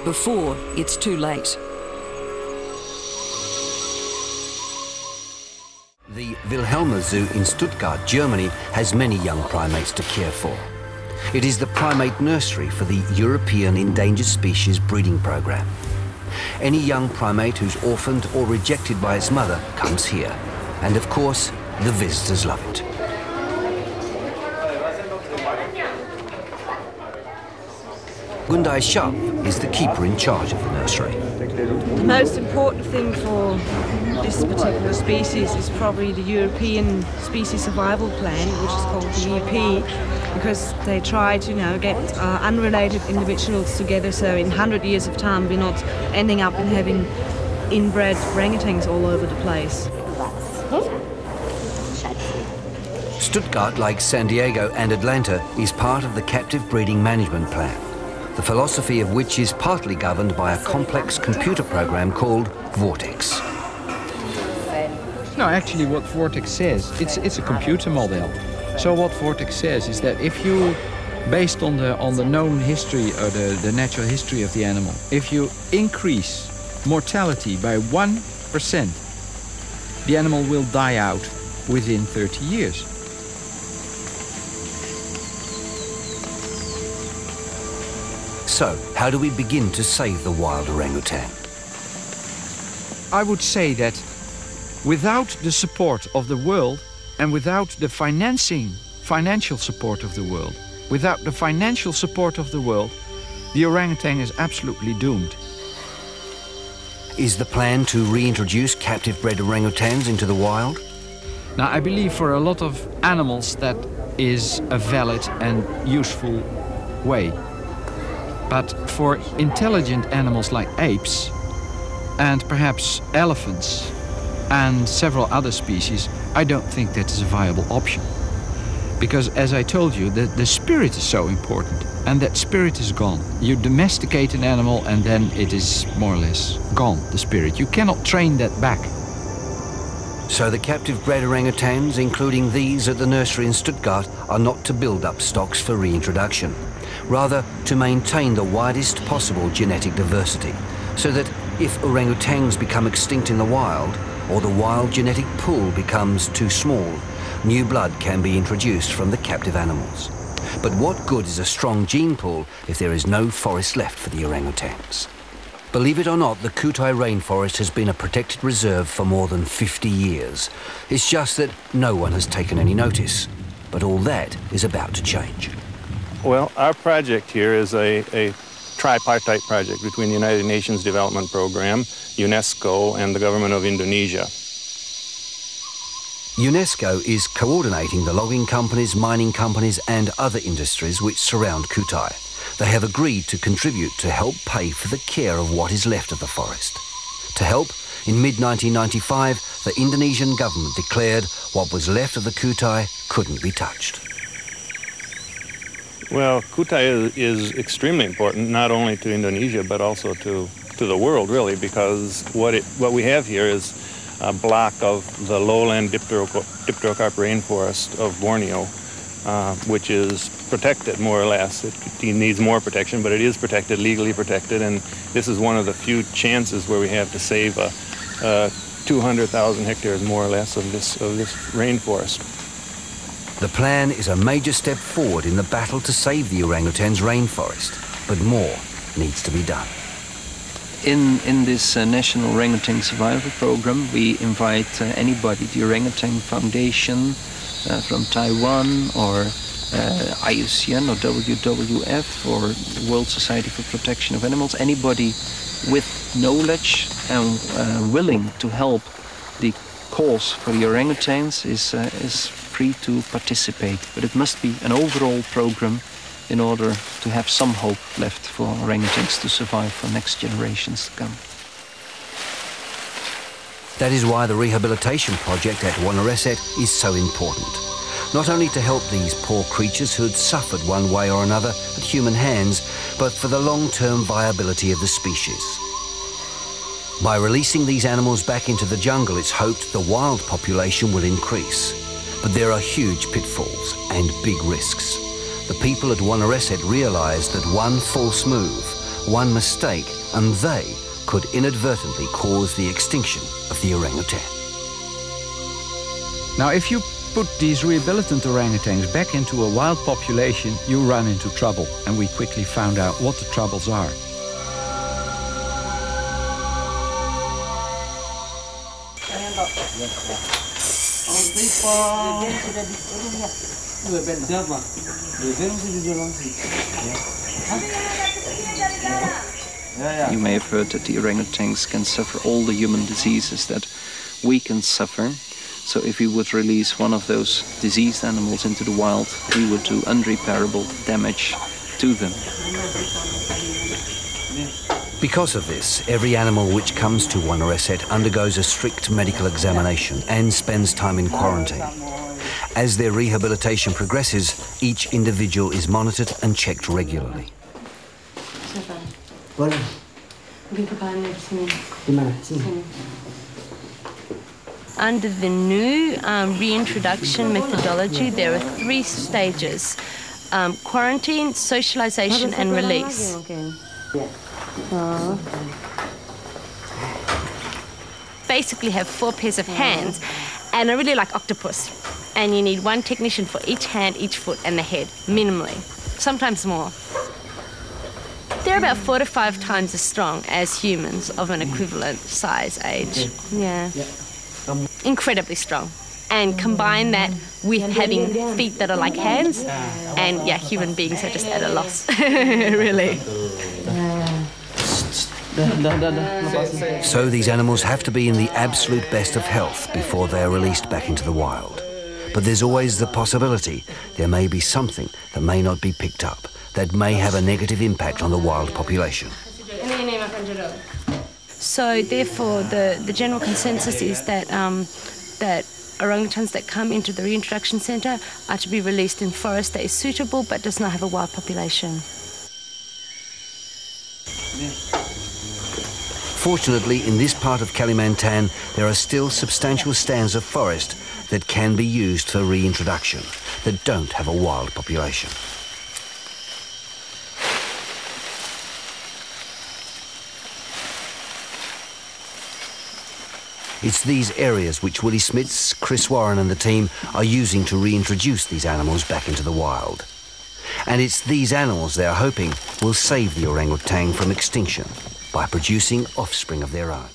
before it's too late. The Bill Helman Zoo in Stuttgart, Germany, has many young primates to care for. It is the primate nursery for the European Endangered Species Breeding Program. Any young primate who's orphaned or rejected by its mother comes here. And of course, the visitors love it. Kutai is the keeper in charge of the nursery. The most important thing for this particular species is probably the European Species Survival Plan, which is called the EP, because they try to get unrelated individuals together, so in 100 years of time we're not ending up in having inbred orangutans all over the place. Stuttgart, like San Diego and Atlanta, is part of the captive breeding management plan, the philosophy of which is partly governed by a complex computer program called Vortex. No, actually what Vortex says, it's a computer model. So what Vortex says is that if you, based on the known history or the natural history of the animal, if you increase mortality by 1%, the animal will die out within 30 years. So, how do we begin to save the wild orangutan? I would say that without the support of the world and without the financial support of the world, the orangutan is absolutely doomed. Is the plan to reintroduce captive-bred orangutans into the wild? Now, I believe for a lot of animals that is a valid and useful way. But for intelligent animals like apes, and perhaps elephants, and several other species, I don't think that is a viable option. Because, as I told you, the spirit is so important, and that spirit is gone. You domesticate an animal, and then it is more or less gone, the spirit. You cannot train that back. So the captive-bred orangutans, including these at the nursery in Stuttgart, are not to build up stocks for reintroduction. Rather, to maintain the widest possible genetic diversity, so that if orangutans become extinct in the wild, or the wild genetic pool becomes too small, new blood can be introduced from the captive animals. But what good is a strong gene pool if there is no forest left for the orangutans? Believe it or not, the Kutai rainforest has been a protected reserve for more than 50 years. It's just that no one has taken any notice. But all that is about to change. Well, our project here is a tripartite project between the United Nations Development Program, UNESCO, and the government of Indonesia. UNESCO is coordinating the logging companies, mining companies, and other industries which surround Kutai. They have agreed to contribute to help pay for the care of what is left of the forest. To help, in mid-1995, the Indonesian government declared what was left of the Kutai couldn't be touched. Well, Kutai is extremely important, not only to Indonesia, but also to the world, really, because what we have here is a block of the lowland dipterocarp rainforest of Borneo, which is protected, more or less. It needs more protection, but it is protected, legally protected, and this is one of the few chances where we have to save 200,000 hectares, more or less, of this rainforest. The plan is a major step forward in the battle to save the orangutan's rainforest, but more needs to be done. In this National Orangutan Survival Program, we invite anybody, the Orangutan Foundation from Taiwan, or IUCN or WWF or World Society for Protection of Animals, anybody with knowledge and willing to help the cause for the orangutans is free to participate. But it must be an overall program in order to have some hope left for orangutans to survive for next generations to come. That is why the rehabilitation project at Wonoreset is so important. Not only to help these poor creatures who had suffered one way or another at human hands, but for the long-term viability of the species. By releasing these animals back into the jungle, it's hoped the wild population will increase. But there are huge pitfalls and big risks. The people at Wonoreset realise that one false move, one mistake and they could inadvertently cause the extinction of the orangutan. Now, if you put these rehabilitant orangutans back into a wild population, you run into trouble. And we quickly found out what the troubles are. You may have heard that the orangutans can suffer all the human diseases that we can suffer. So if we would release one of those diseased animals into the wild, we would do unrepairable damage to them. Because of this, every animal which comes to Wannerasset undergoes a strict medical examination and spends time in quarantine. As their rehabilitation progresses, each individual is monitored and checked regularly. Under the new reintroduction methodology, there are 3 stages: quarantine, socialization, and release. Basically have 4 pairs of hands and are really like octopus. And you need 1 technician for each hand, each foot, and the head, minimally, sometimes more. They're about 4 to 5 times as strong as humans of an equivalent size age. Yeah. Incredibly strong. And combine that with having feet that are like hands, and yeah, human beings are just at a loss, really. So these animals have to be in the absolute best of health before they are released back into the wild. But there's always the possibility there may be something that may not be picked up, that may have a negative impact on the wild population. So therefore, the general consensus is that that orangutans that come into the reintroduction centre are to be released in forest that is suitable but does not have a wild population. Fortunately, in this part of Kalimantan, there are still substantial stands of forest that can be used for reintroduction, that don't have a wild population. It's these areas which Willie Smits, Chris Warren and the team are using to reintroduce these animals back into the wild. And it's these animals they are hoping will save the orangutan from extinction by producing offspring of their own.